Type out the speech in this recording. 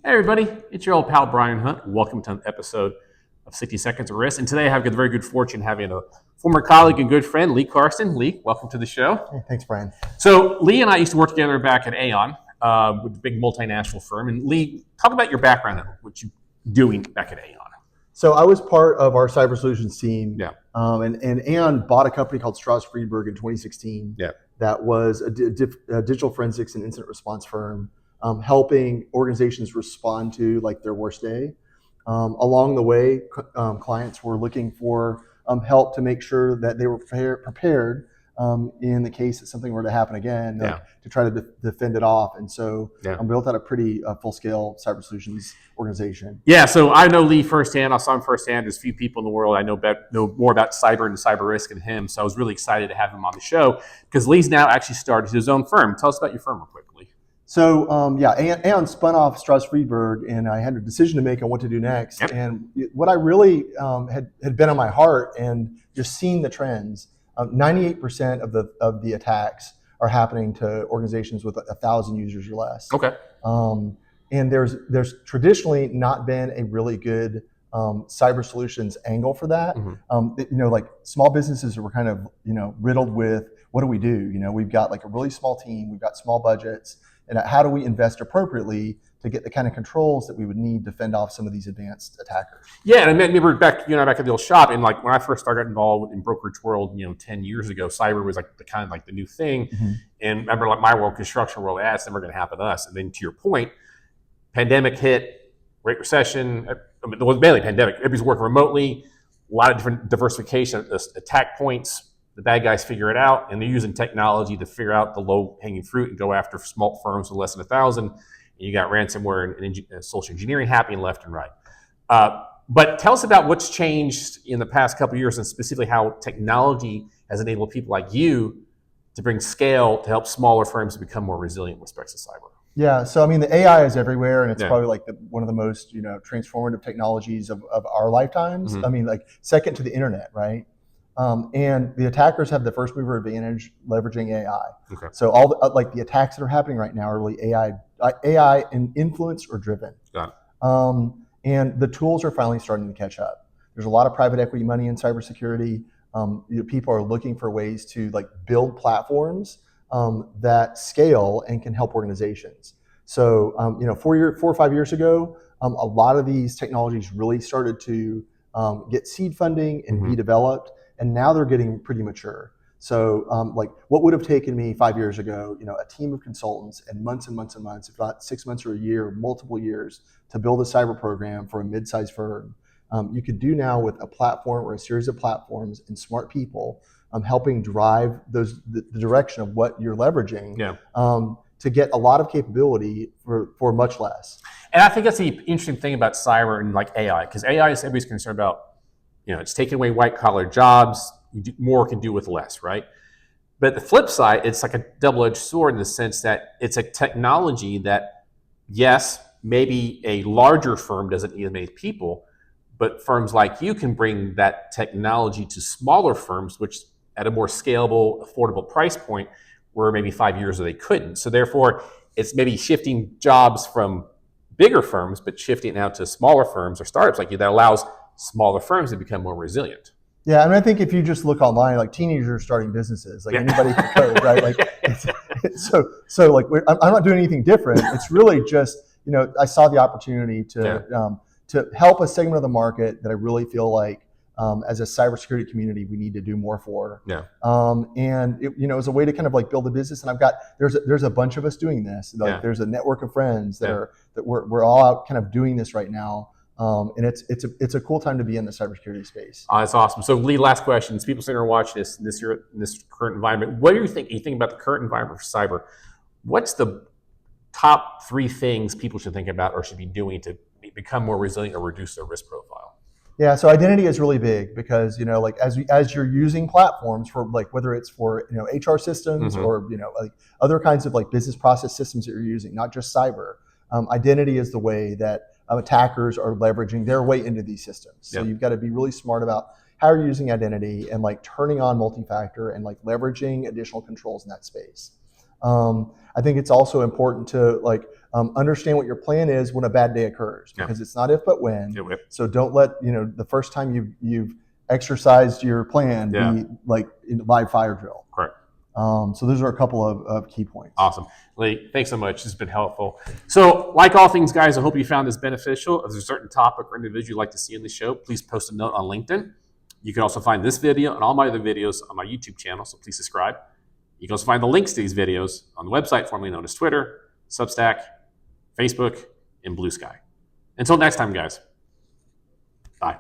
Hey everybody, it's your old pal Brian Hunt. Welcome to an episode of 60 Seconds of Risk. And today I have the very good fortune having a former colleague and good friend, Lee Carsten. Lee, welcome to the show. Hey, thanks, Brian. So Lee and I used to work together back at Aon, with a big multinational firm. And Lee, talk about your background and what you're doing back at Aon. So I was part of our cyber solutions team. Yeah. And Aon bought a company called Strauss Friedberg in 2016. Yeah. That was a digital forensics and incident response firm, helping organizations respond to like their worst day. Along the way, clients were looking for help to make sure that they were prepared in the case that something were to happen again, to try to defend it off. And so we built out a pretty full-scale cyber solutions organization. Yeah, so I know Lee firsthand. I saw him firsthand. There's few people in the world I know more about cyber and cyber risk than him. So I was really excited to have him on the show because Lee's now actually started his own firm. Tell us about your firm real quickly. So Aon spun off Strauss Friedberg, and I had a decision to make on what to do next. Yep. And what I really had been on my heart, and just seeing the trends, 98% of the attacks are happening to organizations with 1,000 users or less. Okay. And there's traditionally not been a really good cyber solutions angle for that. Mm-hmm. Like small businesses were kind of riddled with, what do we do? We've got like a really small team, we've got small budgets, and how do we invest appropriately to get the kind of controls that we would need to fend off some of these advanced attackers? Yeah, and I remember back at the old shop, and like when I first started involved in brokerage world, 10 years ago, cyber was like the new thing. Mm-hmm. And remember, like my world, construction world, it's never going to happen to us. And then to your point, pandemic hit, Great Recession. I mean, it was mainly pandemic. Everybody's working remotely. A lot of different diversification attack points. The bad guys figure it out, and they're using technology to figure out the low-hanging fruit and go after small firms with less than 1,000. And you got ransomware and social engineering happening left and right. But tell us about what's changed in the past couple of years, and specifically how technology has enabled people like you to bring scale to help smaller firms become more resilient with respect to cyber. Yeah, so I mean, the AI is everywhere, and it's probably like one of the most transformative technologies of our lifetimes. Mm-hmm. I mean, like second to the internet, right? And the attackers have the first mover advantage leveraging AI. Okay. So all the attacks that are happening right now are really AI and influenced or driven. Got it. And the tools are finally starting to catch up. There's a lot of private equity money in cybersecurity. People are looking for ways to build platforms that scale and can help organizations. So 4 or 5 years ago, a lot of these technologies really started to get seed funding and be developed. And now they're getting pretty mature. So what would have taken me 5 years ago, a team of consultants and months and months and months, if not 6 months or a year, multiple years to build a cyber program for a mid-sized firm, you could do now with a platform or a series of platforms and smart people helping drive the direction of what you're leveraging to get a lot of capability for much less. And I think that's the interesting thing about cyber and AI, because AI is everybody's concerned about. It's taking away white-collar jobs. More can do with less, right? But the flip side, it's like a double-edged sword in the sense that it's a technology that, yes, maybe a larger firm doesn't need as many people, but firms like you can bring that technology to smaller firms, which at a more scalable, affordable price point, where maybe 5 years ago they couldn't. So therefore, it's maybe shifting jobs from bigger firms, but shifting it out to smaller firms or startups like you that allows smaller firms to become more resilient. Yeah, I mean, I think if you just look online, teenagers are starting businesses, anybody can code, right? I'm not doing anything different. It's really just, I saw the opportunity to help a segment of the market that I really feel like, as a cybersecurity community, we need to do more for. Yeah. And it was a way to kind of build a business. And there's a bunch of us doing this. There's a network of friends that we're all out kind of doing this right now. And it's a cool time to be in the cybersecurity space. That's awesome. So Lee, last question. People sitting there watching this year, in this current environment, what do you think? You think about the current environment for cyber. What's the top 3 things people should think about or should be doing to become more resilient or reduce their risk profile? Yeah, so identity is really big because as you're using platforms for whether it's for HR systems or other kinds of business process systems that you're using, not just cyber. Identity is the way that attackers are leveraging their way into these systems. So you've got to be really smart about how you're using identity and turning on multi-factor and leveraging additional controls in that space. I think it's also important to Understand what your plan is when a bad day occurs, because it's not if but when. So don't let the first time you've exercised your plan be like in live fire drill. Correct. So those are a couple of key points. Awesome. Lee, thanks so much. This has been helpful. So like all things, guys, I hope you found this beneficial. If there's a certain topic or individual you'd like to see in the show, please post a note on LinkedIn. You can also find this video and all my other videos on my YouTube channel, so please subscribe. You can also find the links to these videos on the website formerly known as Twitter, Substack, Facebook, and Blue Sky. Until next time, guys. Bye.